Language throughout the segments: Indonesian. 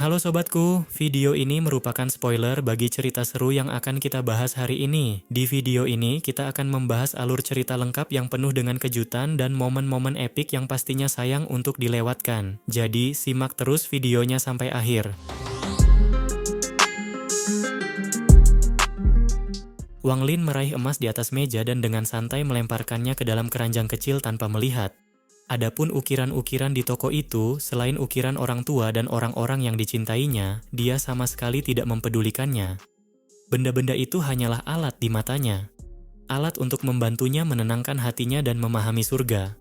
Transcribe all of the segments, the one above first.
Halo sobatku, video ini merupakan spoiler bagi cerita seru yang akan kita bahas hari ini. Di video ini, kita akan membahas alur cerita lengkap yang penuh dengan kejutan dan momen-momen epik yang pastinya sayang untuk dilewatkan. Jadi, simak terus videonya sampai akhir. Wang Lin meraih emas di atas meja dan dengan santai melemparkannya ke dalam keranjang kecil tanpa melihat. Adapun ukiran-ukiran di toko itu, selain ukiran orang tua dan orang-orang yang dicintainya, dia sama sekali tidak mempedulikannya. Benda-benda itu hanyalah alat di matanya. Alat untuk membantunya menenangkan hatinya dan memahami surga.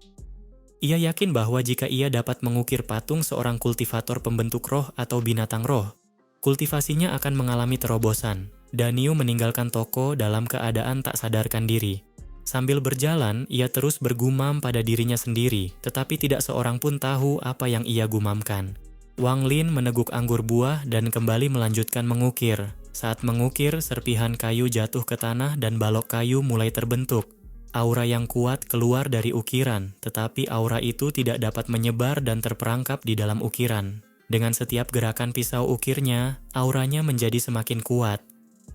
Ia yakin bahwa jika ia dapat mengukir patung seorang kultivator pembentuk roh atau binatang roh, kultivasinya akan mengalami terobosan. Daniu meninggalkan toko dalam keadaan tak sadarkan diri. Sambil berjalan, ia terus bergumam pada dirinya sendiri, tetapi tidak seorang pun tahu apa yang ia gumamkan. Wang Lin meneguk anggur buah dan kembali melanjutkan mengukir. Saat mengukir, serpihan kayu jatuh ke tanah dan balok kayu mulai terbentuk. Aura yang kuat keluar dari ukiran, tetapi aura itu tidak dapat menyebar dan terperangkap di dalam ukiran. Dengan setiap gerakan pisau ukirnya, auranya menjadi semakin kuat.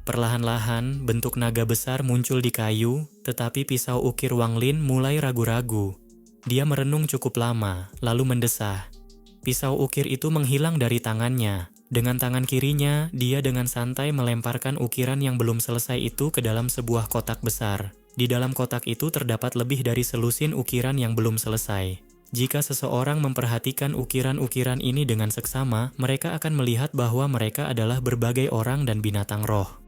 Perlahan-lahan, bentuk naga besar muncul di kayu, tetapi pisau ukir Wang Lin mulai ragu-ragu. Dia merenung cukup lama, lalu mendesah. Pisau ukir itu menghilang dari tangannya. Dengan tangan kirinya, dia dengan santai melemparkan ukiran yang belum selesai itu ke dalam sebuah kotak besar. Di dalam kotak itu terdapat lebih dari selusin ukiran yang belum selesai. Jika seseorang memperhatikan ukiran-ukiran ini dengan seksama, mereka akan melihat bahwa mereka adalah berbagai orang dan binatang roh.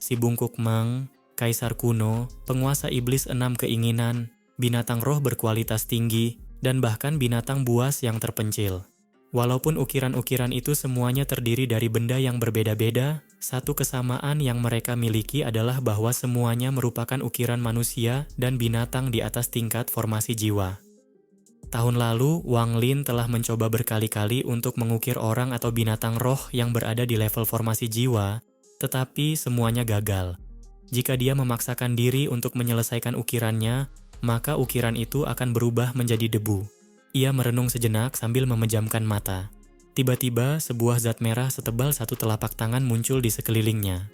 Si bungkuk Meng, kaisar kuno, penguasa iblis 6 keinginan, binatang roh berkualitas tinggi, dan bahkan binatang buas yang terpencil. Walaupun ukiran-ukiran itu semuanya terdiri dari benda yang berbeda-beda, satu kesamaan yang mereka miliki adalah bahwa semuanya merupakan ukiran manusia dan binatang di atas tingkat formasi jiwa. Tahun lalu, Wang Lin telah mencoba berkali-kali untuk mengukir orang atau binatang roh yang berada di level formasi jiwa, tetapi semuanya gagal. Jika dia memaksakan diri untuk menyelesaikan ukirannya, maka ukiran itu akan berubah menjadi debu. Ia merenung sejenak sambil memejamkan mata. Tiba-tiba, sebuah zat merah setebal satu telapak tangan muncul di sekelilingnya.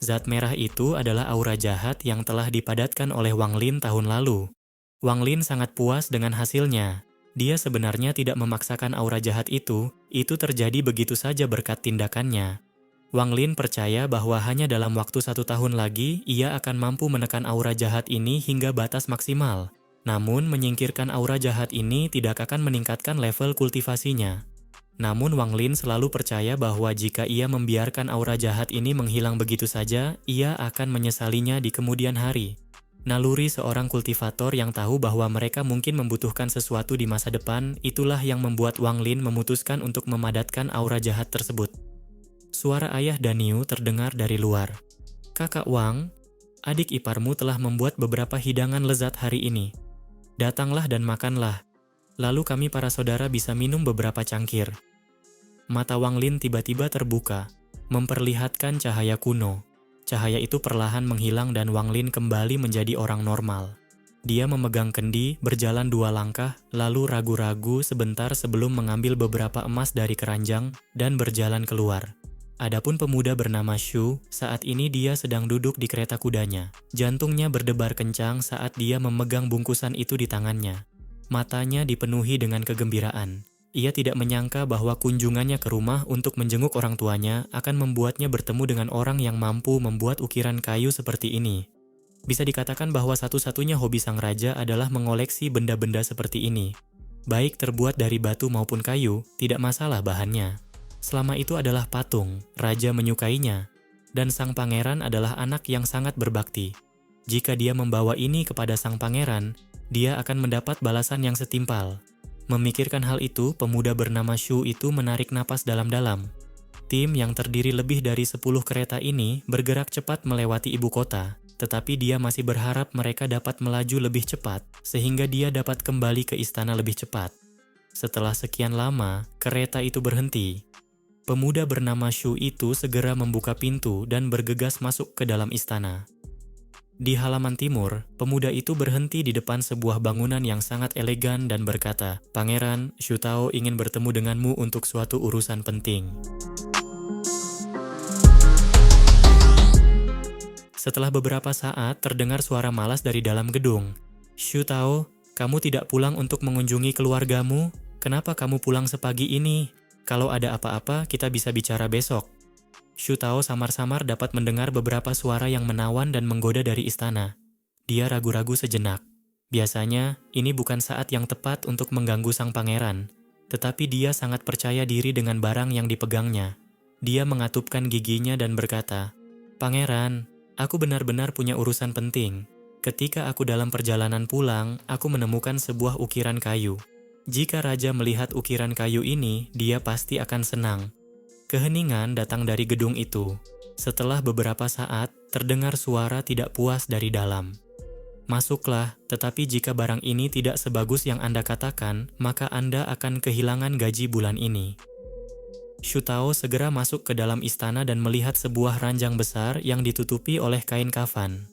Zat merah itu adalah aura jahat yang telah dipadatkan oleh Wang Lin tahun lalu. Wang Lin sangat puas dengan hasilnya. Dia sebenarnya tidak memaksakan aura jahat itu terjadi begitu saja berkat tindakannya. Wang Lin percaya bahwa hanya dalam waktu 1 tahun lagi, ia akan mampu menekan aura jahat ini hingga batas maksimal. Namun, menyingkirkan aura jahat ini tidak akan meningkatkan level kultivasinya. Namun, Wang Lin selalu percaya bahwa jika ia membiarkan aura jahat ini menghilang begitu saja, ia akan menyesalinya di kemudian hari. Naluri seorang kultivator yang tahu bahwa mereka mungkin membutuhkan sesuatu di masa depan, itulah yang membuat Wang Lin memutuskan untuk memadatkan aura jahat tersebut. Suara ayah Daniu terdengar dari luar. "Kakak Wang, adik iparmu telah membuat beberapa hidangan lezat hari ini. Datanglah dan makanlah. Lalu kami para saudara bisa minum beberapa cangkir." Mata Wang Lin tiba-tiba terbuka, memperlihatkan cahaya kuno. Cahaya itu perlahan menghilang dan Wang Lin kembali menjadi orang normal. Dia memegang kendi, berjalan 2 langkah, lalu ragu-ragu sebentar sebelum mengambil beberapa emas dari keranjang dan berjalan keluar. Adapun pemuda bernama Shu, saat ini dia sedang duduk di kereta kudanya. Jantungnya berdebar kencang saat dia memegang bungkusan itu di tangannya. Matanya dipenuhi dengan kegembiraan. Ia tidak menyangka bahwa kunjungannya ke rumah untuk menjenguk orang tuanya akan membuatnya bertemu dengan orang yang mampu membuat ukiran kayu seperti ini. Bisa dikatakan bahwa satu-satunya hobi sang raja adalah mengoleksi benda-benda seperti ini. Baik terbuat dari batu maupun kayu, tidak masalah bahannya. Selama itu adalah patung, raja menyukainya. Dan sang pangeran adalah anak yang sangat berbakti. Jika dia membawa ini kepada sang pangeran, dia akan mendapat balasan yang setimpal. Memikirkan hal itu, pemuda bernama Shu itu menarik napas dalam-dalam. Tim yang terdiri lebih dari 10 kereta ini bergerak cepat melewati ibu kota, tetapi dia masih berharap mereka dapat melaju lebih cepat, sehingga dia dapat kembali ke istana lebih cepat. Setelah sekian lama, kereta itu berhenti. Pemuda bernama Shu itu segera membuka pintu dan bergegas masuk ke dalam istana. Di halaman timur, pemuda itu berhenti di depan sebuah bangunan yang sangat elegan dan berkata, "Pangeran, Shu Tao ingin bertemu denganmu untuk suatu urusan penting." Setelah beberapa saat, terdengar suara malas dari dalam gedung. "Shu Tao, kamu tidak pulang untuk mengunjungi keluargamu? Kenapa kamu pulang sepagi ini? Kalau ada apa-apa, kita bisa bicara besok." Shu Tao samar-samar dapat mendengar beberapa suara yang menawan dan menggoda dari istana. Dia ragu-ragu sejenak. Biasanya, ini bukan saat yang tepat untuk mengganggu sang pangeran, tetapi dia sangat percaya diri dengan barang yang dipegangnya. Dia mengatupkan giginya dan berkata, "Pangeran, aku benar-benar punya urusan penting. Ketika aku dalam perjalanan pulang, aku menemukan sebuah ukiran kayu. Jika raja melihat ukiran kayu ini, dia pasti akan senang." Keheningan datang dari gedung itu. Setelah beberapa saat, terdengar suara tidak puas dari dalam. "Masuklah, tetapi jika barang ini tidak sebagus yang Anda katakan, maka Anda akan kehilangan gaji bulan ini." Shu Tao segera masuk ke dalam istana dan melihat sebuah ranjang besar yang ditutupi oleh kain kafan.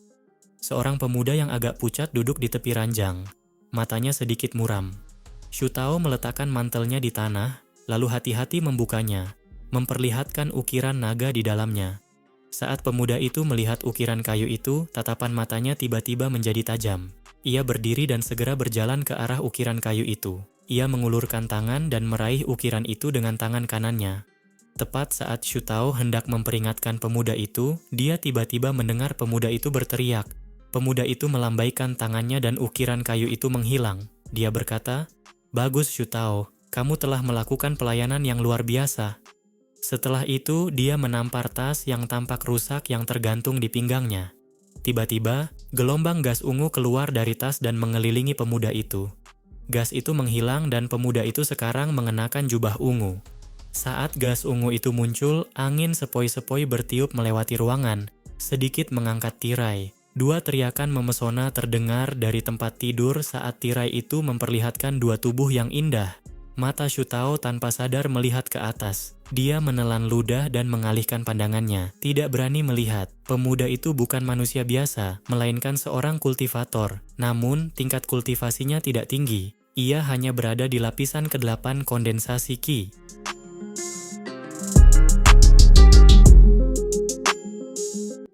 Seorang pemuda yang agak pucat duduk di tepi ranjang. Matanya sedikit muram. Shu Tao meletakkan mantelnya di tanah, lalu hati-hati membukanya, memperlihatkan ukiran naga di dalamnya. Saat pemuda itu melihat ukiran kayu itu, tatapan matanya tiba-tiba menjadi tajam. Ia berdiri dan segera berjalan ke arah ukiran kayu itu. Ia mengulurkan tangan dan meraih ukiran itu dengan tangan kanannya. Tepat saat Shu Tao hendak memperingatkan pemuda itu, dia tiba-tiba mendengar pemuda itu berteriak. Pemuda itu melambaikan tangannya dan ukiran kayu itu menghilang. Dia berkata, "Bagus Shu Tao, kamu telah melakukan pelayanan yang luar biasa." Setelah itu, dia menampar tas yang tampak rusak yang tergantung di pinggangnya. Tiba-tiba, gelombang gas ungu keluar dari tas dan mengelilingi pemuda itu. Gas itu menghilang dan pemuda itu sekarang mengenakan jubah ungu. Saat gas ungu itu muncul, angin sepoi-sepoi bertiup melewati ruangan, sedikit mengangkat tirai. Dua teriakan memesona terdengar dari tempat tidur saat tirai itu memperlihatkan dua tubuh yang indah. Mata Shu Tao tanpa sadar melihat ke atas. Dia menelan ludah dan mengalihkan pandangannya. Tidak berani melihat. Pemuda itu bukan manusia biasa, melainkan seorang kultivator. Namun, tingkat kultivasinya tidak tinggi. Ia hanya berada di lapisan ke-8 kondensasi Qi.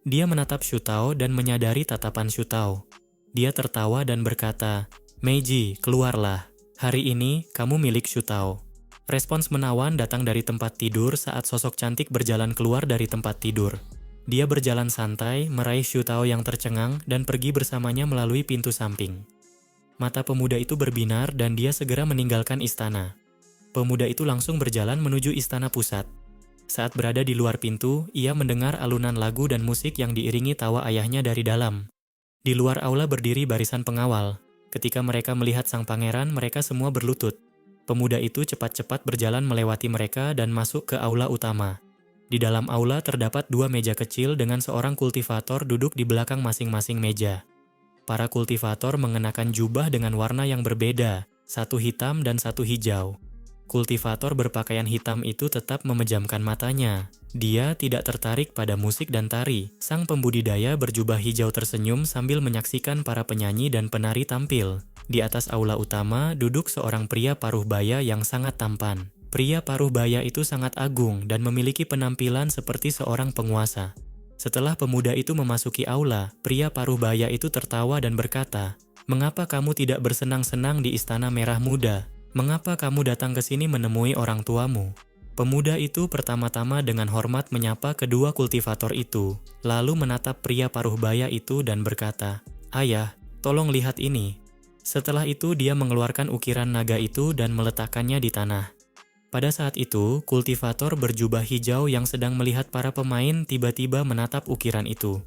Dia menatap Shu Tao dan menyadari tatapan Shu Tao. Dia tertawa dan berkata, "Meiji, keluarlah. Hari ini, kamu milik Shu Tao." Respons menawan datang dari tempat tidur saat sosok cantik berjalan keluar dari tempat tidur. Dia berjalan santai, meraih Shu Tao yang tercengang, dan pergi bersamanya melalui pintu samping. Mata pemuda itu berbinar dan dia segera meninggalkan istana. Pemuda itu langsung berjalan menuju istana pusat. Saat berada di luar pintu, ia mendengar alunan lagu dan musik yang diiringi tawa ayahnya dari dalam. Di luar aula berdiri barisan pengawal. Ketika mereka melihat sang pangeran, mereka semua berlutut. Pemuda itu cepat-cepat berjalan melewati mereka dan masuk ke aula utama. Di dalam aula terdapat dua meja kecil dengan seorang kultivator duduk di belakang masing-masing meja. Para kultivator mengenakan jubah dengan warna yang berbeda, satu hitam dan satu hijau. Kultivator berpakaian hitam itu tetap memejamkan matanya. Dia tidak tertarik pada musik dan tari. Sang pembudidaya berjubah hijau tersenyum sambil menyaksikan para penyanyi dan penari tampil. Di atas aula utama duduk seorang pria paruh baya yang sangat tampan. Pria paruh baya itu sangat agung dan memiliki penampilan seperti seorang penguasa. Setelah pemuda itu memasuki aula, pria paruh baya itu tertawa dan berkata, "Mengapa kamu tidak bersenang-senang di Istana Merah Muda? Mengapa kamu datang ke sini menemui orang tuamu?" Pemuda itu pertama-tama dengan hormat menyapa kedua kultivator itu, lalu menatap pria paruh baya itu dan berkata, "Ayah, tolong lihat ini." Setelah itu dia mengeluarkan ukiran naga itu dan meletakkannya di tanah. Pada saat itu, kultivator berjubah hijau yang sedang melihat para pemain tiba-tiba menatap ukiran itu.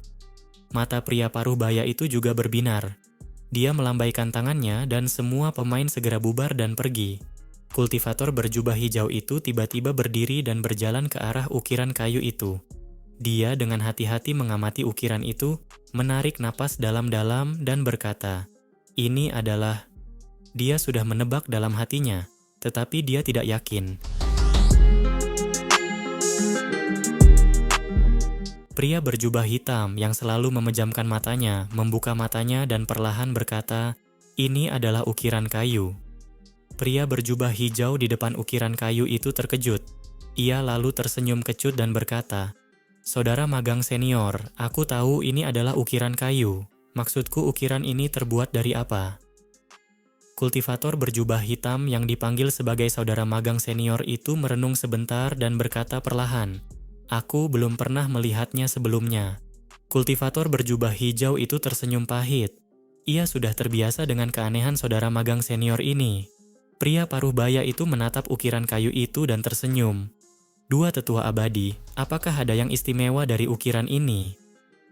Mata pria paruh baya itu juga berbinar. Dia melambaikan tangannya dan semua pemain segera bubar dan pergi. Kultivator berjubah hijau itu tiba-tiba berdiri dan berjalan ke arah ukiran kayu itu. Dia dengan hati-hati mengamati ukiran itu, menarik napas dalam-dalam dan berkata, "Ini adalah..." Dia sudah menebak dalam hatinya, tetapi dia tidak yakin. Pria berjubah hitam yang selalu memejamkan matanya, membuka matanya dan perlahan berkata, "Ini adalah ukiran kayu." Pria berjubah hijau di depan ukiran kayu itu terkejut. Ia lalu tersenyum kecut dan berkata, "Saudara magang senior, aku tahu ini adalah ukiran kayu. Maksudku ukiran ini terbuat dari apa?" Kultivator berjubah hitam yang dipanggil sebagai saudara magang senior itu merenung sebentar dan berkata perlahan, "Aku belum pernah melihatnya sebelumnya." Kultivator berjubah hijau itu tersenyum pahit. Ia sudah terbiasa dengan keanehan saudara magang senior ini. Pria paruh baya itu menatap ukiran kayu itu dan tersenyum. "Dua tetua abadi, apakah ada yang istimewa dari ukiran ini?"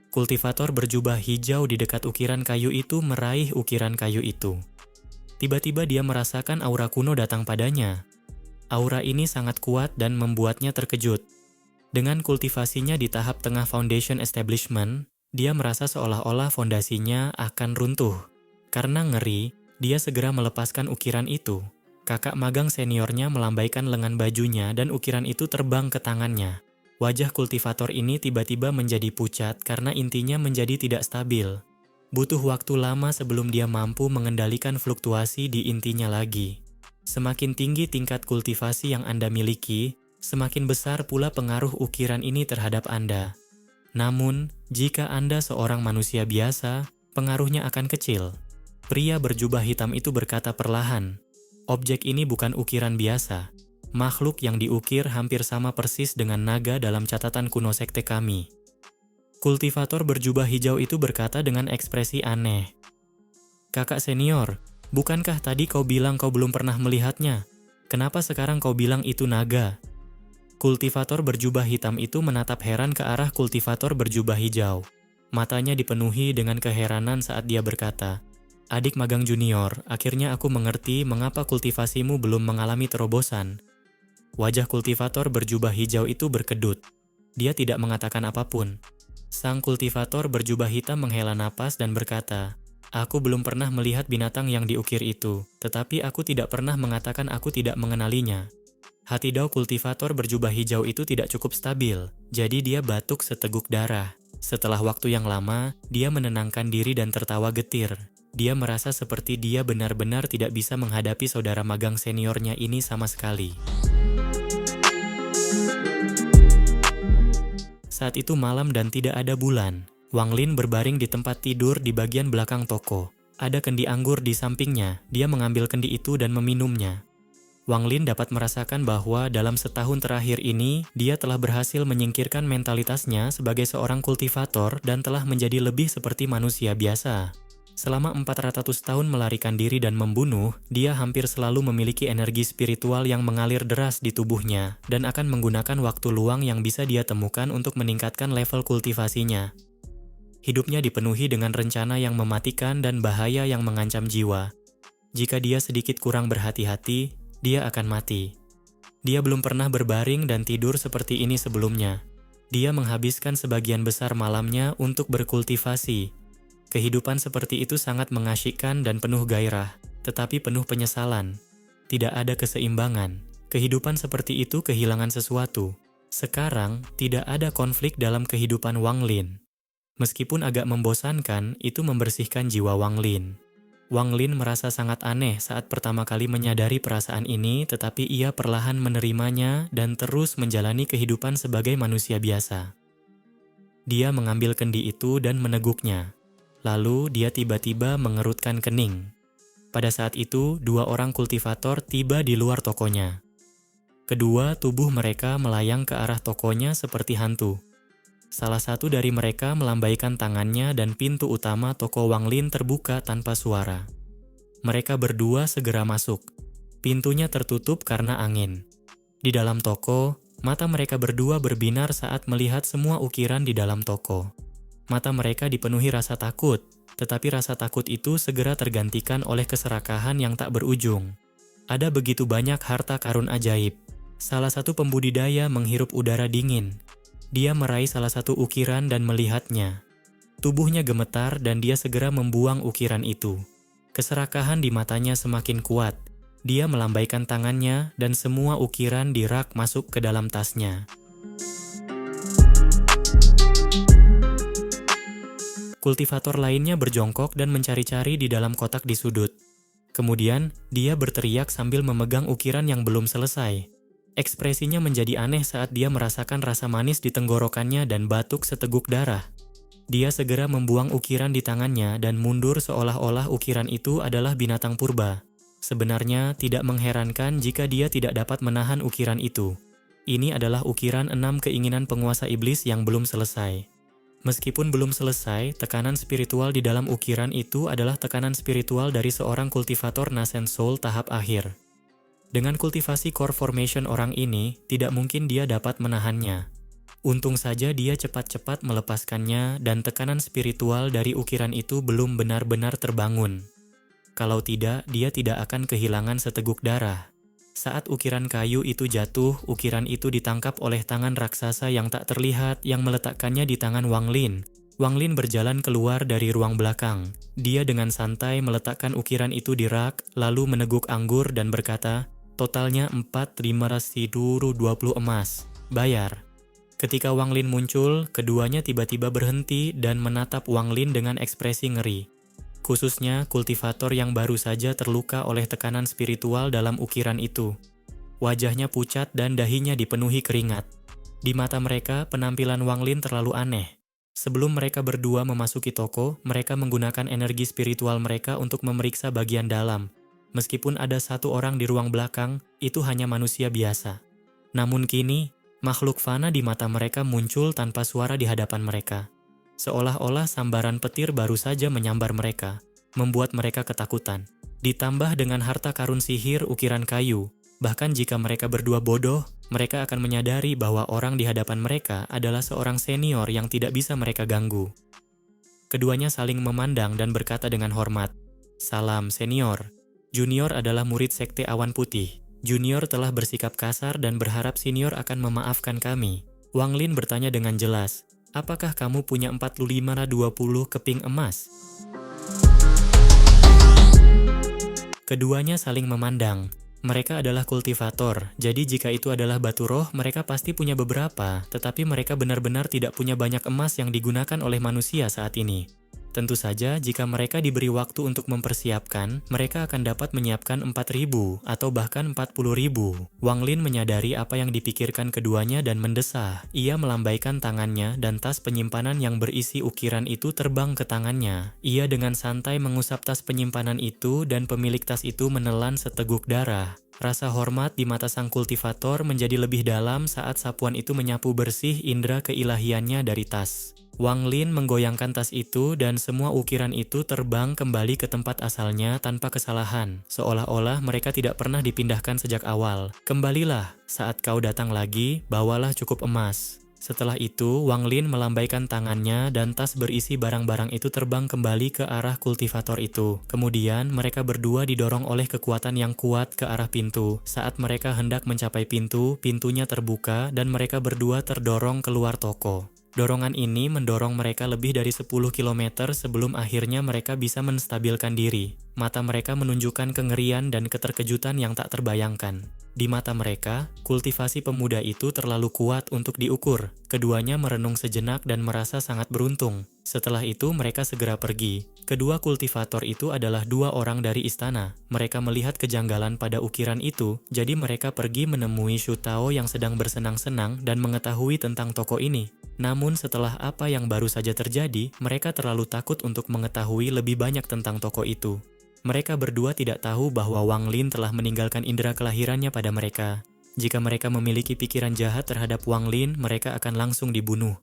Kultivator berjubah hijau di dekat ukiran kayu itu meraih ukiran kayu itu. Tiba-tiba dia merasakan aura kuno datang padanya. Aura ini sangat kuat dan membuatnya terkejut. Dengan kultivasinya di tahap tengah foundation establishment, dia merasa seolah-olah fondasinya akan runtuh. Karena ngeri, dia segera melepaskan ukiran itu. Kakak magang seniornya melambaikan lengan bajunya dan ukiran itu terbang ke tangannya. Wajah kultivator ini tiba-tiba menjadi pucat karena intinya menjadi tidak stabil. Butuh waktu lama sebelum dia mampu mengendalikan fluktuasi di intinya lagi. Semakin tinggi tingkat kultivasi yang Anda miliki, semakin besar pula pengaruh ukiran ini terhadap Anda. Namun, jika Anda seorang manusia biasa, pengaruhnya akan kecil. Pria berjubah hitam itu berkata perlahan, "Objek ini bukan ukiran biasa. Makhluk yang diukir hampir sama persis dengan naga dalam catatan kuno sekte kami." Kultivator berjubah hijau itu berkata dengan ekspresi aneh, "Kakak senior, bukankah tadi kau bilang kau belum pernah melihatnya? Kenapa sekarang kau bilang itu naga?" Kultivator berjubah hitam itu menatap heran ke arah kultivator berjubah hijau. Matanya dipenuhi dengan keheranan saat dia berkata, "Adik magang junior, akhirnya aku mengerti mengapa kultivasimu belum mengalami terobosan." Wajah kultivator berjubah hijau itu berkedut. Dia tidak mengatakan apapun. Sang kultivator berjubah hitam menghela napas dan berkata, "Aku belum pernah melihat binatang yang diukir itu, tetapi aku tidak pernah mengatakan aku tidak mengenalinya." Hati kultivator berjubah hijau itu tidak cukup stabil, jadi dia batuk seteguk darah. Setelah waktu yang lama, dia menenangkan diri dan tertawa getir. Dia merasa seperti dia benar-benar tidak bisa menghadapi saudara magang seniornya ini sama sekali. Saat itu malam dan tidak ada bulan. Wang Lin berbaring di tempat tidur di bagian belakang toko. Ada kendi anggur di sampingnya. Dia mengambil kendi itu dan meminumnya. Wang Lin dapat merasakan bahwa dalam setahun terakhir ini, dia telah berhasil menyingkirkan mentalitasnya sebagai seorang kultivator dan telah menjadi lebih seperti manusia biasa. Selama 400 tahun melarikan diri dan membunuh, dia hampir selalu memiliki energi spiritual yang mengalir deras di tubuhnya dan akan menggunakan waktu luang yang bisa dia temukan untuk meningkatkan level kultivasinya. Hidupnya dipenuhi dengan rencana yang mematikan dan bahaya yang mengancam jiwa. Jika dia sedikit kurang berhati-hati, dia akan mati. Dia belum pernah berbaring dan tidur seperti ini sebelumnya. Dia menghabiskan sebagian besar malamnya untuk berkultivasi. Kehidupan seperti itu sangat mengasyikkan dan penuh gairah, tetapi penuh penyesalan. Tidak ada keseimbangan. Kehidupan seperti itu kehilangan sesuatu. Sekarang, tidak ada konflik dalam kehidupan Wang Lin. Meskipun agak membosankan, itu membersihkan jiwa Wang Lin. Wang Lin merasa sangat aneh saat pertama kali menyadari perasaan ini, tetapi ia perlahan menerimanya dan terus menjalani kehidupan sebagai manusia biasa. Dia mengambil kendi itu dan meneguknya. Lalu dia tiba-tiba mengerutkan kening. Pada saat itu, dua orang kultivator tiba di luar tokonya. Kedua, tubuh mereka melayang ke arah tokonya seperti hantu. Salah satu dari mereka melambaikan tangannya dan pintu utama toko Wang Lin terbuka tanpa suara. Mereka berdua segera masuk. Pintunya tertutup karena angin. Di dalam toko, mata mereka berdua berbinar saat melihat semua ukiran di dalam toko. Mata mereka dipenuhi rasa takut, tetapi rasa takut itu segera tergantikan oleh keserakahan yang tak berujung. Ada begitu banyak harta karun ajaib. Salah satu pembudidaya menghirup udara dingin. Dia meraih salah satu ukiran dan melihatnya. Tubuhnya gemetar dan dia segera membuang ukiran itu. Keserakahan di matanya semakin kuat. Dia melambaikan tangannya dan semua ukiran di rak masuk ke dalam tasnya. Kultivator lainnya berjongkok dan mencari-cari di dalam kotak di sudut. Kemudian, dia berteriak sambil memegang ukiran yang belum selesai. Ekspresinya menjadi aneh saat dia merasakan rasa manis di tenggorokannya dan batuk seteguk darah. Dia segera membuang ukiran di tangannya dan mundur seolah-olah ukiran itu adalah binatang purba. Sebenarnya tidak mengherankan jika dia tidak dapat menahan ukiran itu. Ini adalah ukiran 6 keinginan penguasa iblis yang belum selesai. Meskipun belum selesai, tekanan spiritual di dalam ukiran itu adalah tekanan spiritual dari seorang kultivator Nascent Soul tahap akhir. Dengan kultivasi core formation orang ini, tidak mungkin dia dapat menahannya. Untung saja dia cepat-cepat melepaskannya dan tekanan spiritual dari ukiran itu belum benar-benar terbangun. Kalau tidak, dia tidak akan kehilangan seteguk darah. Saat ukiran kayu itu jatuh, ukiran itu ditangkap oleh tangan raksasa yang tak terlihat yang meletakkannya di tangan Wang Lin. Wang Lin berjalan keluar dari ruang belakang. Dia dengan santai meletakkan ukiran itu di rak, lalu meneguk anggur dan berkata, "Totalnya 4.520 emas. Bayar." Ketika Wang Lin muncul, keduanya tiba-tiba berhenti dan menatap Wang Lin dengan ekspresi ngeri. Khususnya kultivator yang baru saja terluka oleh tekanan spiritual dalam ukiran itu. Wajahnya pucat dan dahinya dipenuhi keringat. Di mata mereka, penampilan Wang Lin terlalu aneh. Sebelum mereka berdua memasuki toko, mereka menggunakan energi spiritual mereka untuk memeriksa bagian dalam. Meskipun ada satu orang di ruang belakang, itu hanya manusia biasa. Namun kini, makhluk fana di mata mereka muncul tanpa suara di hadapan mereka. Seolah-olah sambaran petir baru saja menyambar mereka, membuat mereka ketakutan. Ditambah dengan harta karun sihir ukiran kayu, bahkan jika mereka berdua bodoh, mereka akan menyadari bahwa orang di hadapan mereka adalah seorang senior yang tidak bisa mereka ganggu. Keduanya saling memandang dan berkata dengan hormat, "Salam, senior." Junior adalah murid sekte Awan Putih. Junior telah bersikap kasar dan berharap senior akan memaafkan kami. Wang Lin bertanya dengan jelas, "Apakah kamu punya 4520 keping emas?" Keduanya saling memandang. Mereka adalah kultivator, jadi jika itu adalah batu roh, mereka pasti punya beberapa, tetapi mereka benar-benar tidak punya banyak emas yang digunakan oleh manusia saat ini. Tentu saja, jika mereka diberi waktu untuk mempersiapkan, mereka akan dapat menyiapkan 4.000 atau bahkan 40.000. Wang Lin menyadari apa yang dipikirkan keduanya dan mendesah. Ia melambaikan tangannya dan tas penyimpanan yang berisi ukiran itu terbang ke tangannya. Ia dengan santai mengusap tas penyimpanan itu dan pemilik tas itu menelan seteguk darah. Rasa hormat di mata sang kultivator menjadi lebih dalam saat sapuan itu menyapu bersih indera keilahiannya dari tas. Wang Lin menggoyangkan tas itu dan semua ukiran itu terbang kembali ke tempat asalnya tanpa kesalahan, seolah-olah mereka tidak pernah dipindahkan sejak awal. "Kembalilah, saat kau datang lagi, bawalah cukup emas." Setelah itu, Wang Lin melambaikan tangannya dan tas berisi barang-barang itu terbang kembali ke arah kultivator itu. Kemudian, mereka berdua didorong oleh kekuatan yang kuat ke arah pintu. Saat mereka hendak mencapai pintu, pintunya terbuka dan mereka berdua terdorong keluar toko. Dorongan ini mendorong mereka lebih dari 10 km sebelum akhirnya mereka bisa menstabilkan diri. Mata mereka menunjukkan kengerian dan keterkejutan yang tak terbayangkan. Di mata mereka, kultivasi pemuda itu terlalu kuat untuk diukur. Keduanya merenung sejenak dan merasa sangat beruntung. Setelah itu mereka segera pergi. Kedua kultivator itu adalah dua orang dari istana. Mereka melihat kejanggalan pada ukiran itu, jadi mereka pergi menemui Shu Tao yang sedang bersenang-senang dan mengetahui tentang toko ini. Namun setelah apa yang baru saja terjadi, mereka terlalu takut untuk mengetahui lebih banyak tentang toko itu. Mereka berdua tidak tahu bahwa Wang Lin telah meninggalkan indera kelahirannya pada mereka. Jika mereka memiliki pikiran jahat terhadap Wang Lin, mereka akan langsung dibunuh.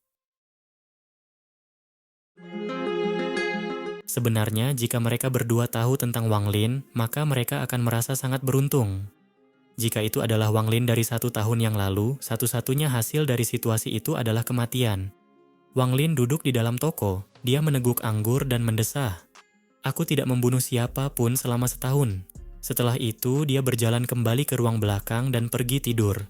Sebenarnya, jika mereka berdua tahu tentang Wang Lin, maka mereka akan merasa sangat beruntung. Jika itu adalah Wang Lin dari 1 tahun yang lalu, satu-satunya hasil dari situasi itu adalah kematian. Wang Lin duduk di dalam toko. Dia meneguk anggur dan mendesah. "Aku tidak membunuh siapapun selama setahun." Setelah itu, dia berjalan kembali ke ruang belakang dan pergi tidur.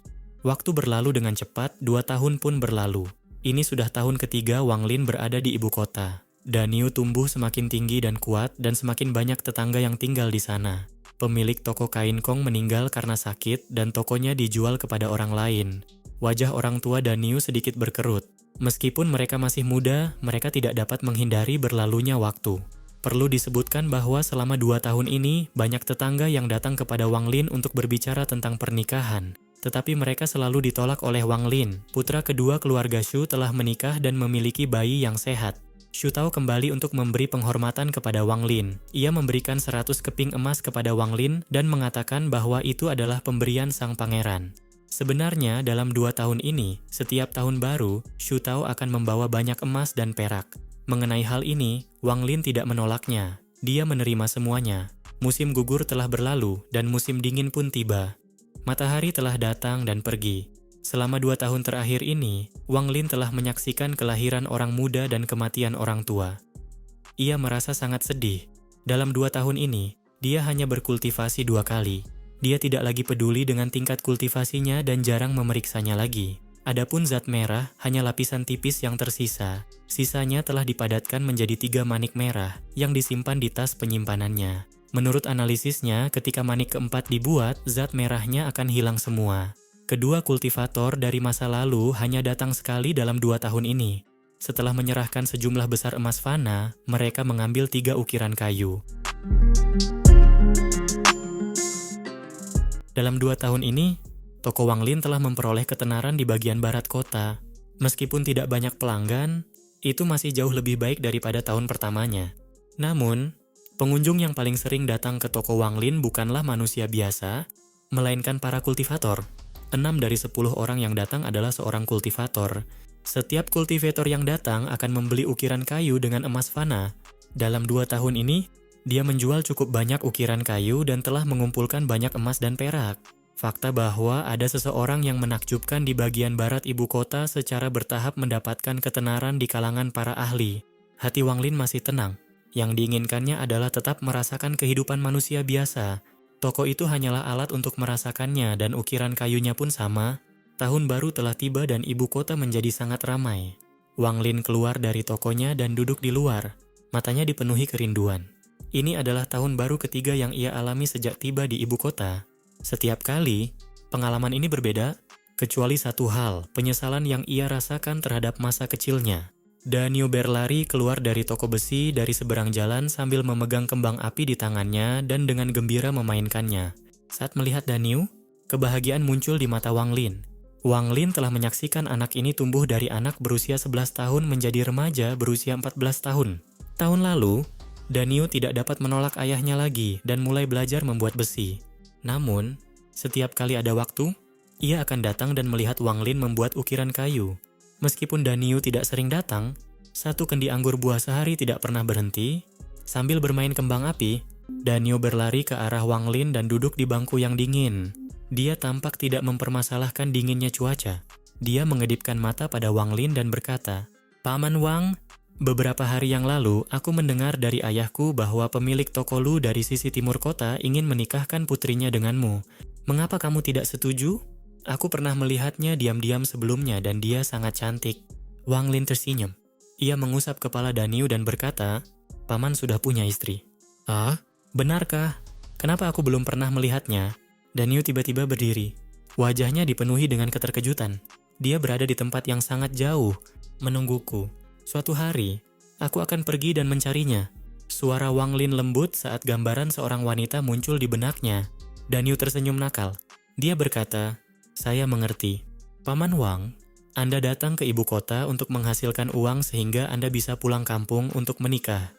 Waktu berlalu dengan cepat, 2 tahun pun berlalu. Ini sudah tahun ketiga Wang Lin berada di ibu kota. Daniu tumbuh semakin tinggi dan kuat dan semakin banyak tetangga yang tinggal di sana. Pemilik toko kain Kong meninggal karena sakit dan tokonya dijual kepada orang lain. Wajah orang tua Daniu sedikit berkerut. Meskipun mereka masih muda, mereka tidak dapat menghindari berlalunya waktu. Perlu disebutkan bahwa selama 2 tahun ini, banyak tetangga yang datang kepada Wang Lin untuk berbicara tentang pernikahan. Tetapi mereka selalu ditolak oleh Wang Lin. Putra kedua keluarga Shu telah menikah dan memiliki bayi yang sehat. Shu Tao kembali untuk memberi penghormatan kepada Wang Lin. Ia memberikan 100 keping emas kepada Wang Lin dan mengatakan bahwa itu adalah pemberian sang pangeran. Sebenarnya dalam 2 tahun ini, setiap tahun baru, Shu Tao akan membawa banyak emas dan perak. Mengenai hal ini, Wang Lin tidak menolaknya. Dia menerima semuanya. Musim gugur telah berlalu dan musim dingin pun tiba. Matahari telah datang dan pergi. Selama 2 tahun terakhir ini, Wang Lin telah menyaksikan kelahiran orang muda dan kematian orang tua. Ia merasa sangat sedih. Dalam 2 tahun ini, dia hanya berkultivasi 2 kali. Dia tidak lagi peduli dengan tingkat kultivasinya dan jarang memeriksanya lagi. Adapun zat merah hanya lapisan tipis yang tersisa. Sisanya telah dipadatkan menjadi 3 manik merah yang disimpan di tas penyimpanannya. Menurut analisisnya, ketika manik keempat dibuat, zat merahnya akan hilang semua. Kedua kultivator dari masa lalu hanya datang sekali dalam 2 tahun ini. Setelah menyerahkan sejumlah besar emas fana, mereka mengambil 3 ukiran kayu. Dalam 2 tahun ini, toko Wang Lin telah memperoleh ketenaran di bagian barat kota. Meskipun tidak banyak pelanggan, itu masih jauh lebih baik daripada tahun pertamanya. Namun, pengunjung yang paling sering datang ke toko Wang Lin bukanlah manusia biasa, melainkan para kultivator. 6 dari 10 orang yang datang adalah seorang kultivator. Setiap kultivator yang datang akan membeli ukiran kayu dengan emas fana. Dalam 2 tahun ini, dia menjual cukup banyak ukiran kayu dan telah mengumpulkan banyak emas dan perak. Fakta bahwa ada seseorang yang menakjubkan di bagian barat ibu kota secara bertahap mendapatkan ketenaran di kalangan para ahli. Hati Wang Lin masih tenang. Yang diinginkannya adalah tetap merasakan kehidupan manusia biasa. Toko itu hanyalah alat untuk merasakannya dan ukiran kayunya pun sama. Tahun baru telah tiba dan ibu kota menjadi sangat ramai. Wang Lin keluar dari tokonya dan duduk di luar. Matanya dipenuhi kerinduan. Ini adalah tahun baru ketiga yang ia alami sejak tiba di ibu kota. Setiap kali, pengalaman ini berbeda, kecuali satu hal, penyesalan yang ia rasakan terhadap masa kecilnya. Danio berlari keluar dari toko besi dari seberang jalan sambil memegang kembang api di tangannya dan dengan gembira memainkannya. Saat melihat Danio, kebahagiaan muncul di mata Wang Lin. Wang Lin telah menyaksikan anak ini tumbuh dari anak berusia 11 tahun menjadi remaja berusia 14 tahun. Tahun lalu, Danio tidak dapat menolak ayahnya lagi dan mulai belajar membuat besi. Namun, setiap kali ada waktu, ia akan datang dan melihat Wang Lin membuat ukiran kayu. Meskipun Danio tidak sering datang, 1 kendi anggur buah sehari tidak pernah berhenti. Sambil bermain kembang api, Danio berlari ke arah Wang Lin dan duduk di bangku yang dingin. Dia tampak tidak mempermasalahkan dinginnya cuaca. Dia mengedipkan mata pada Wang Lin dan berkata, "Paman Wang, beberapa hari yang lalu, aku mendengar dari ayahku bahwa pemilik toko lu dari sisi timur kota ingin menikahkan putrinya denganmu. Mengapa kamu tidak setuju? Aku pernah melihatnya diam-diam sebelumnya dan dia sangat cantik." Wang Lin tersenyum. Ia mengusap kepala Danio dan berkata, "Paman sudah punya istri." "Ah, benarkah? Kenapa aku belum pernah melihatnya?" Danio tiba-tiba berdiri. Wajahnya dipenuhi dengan keterkejutan. Dia berada di tempat yang sangat jauh, menungguku. Suatu hari, aku akan pergi dan mencarinya. Suara Wang Lin lembut saat gambaran seorang wanita muncul di benaknya. Danio tersenyum nakal. Dia berkata, "Saya mengerti. Paman Wang, Anda datang ke ibu kota untuk menghasilkan uang sehingga Anda bisa pulang kampung untuk menikah."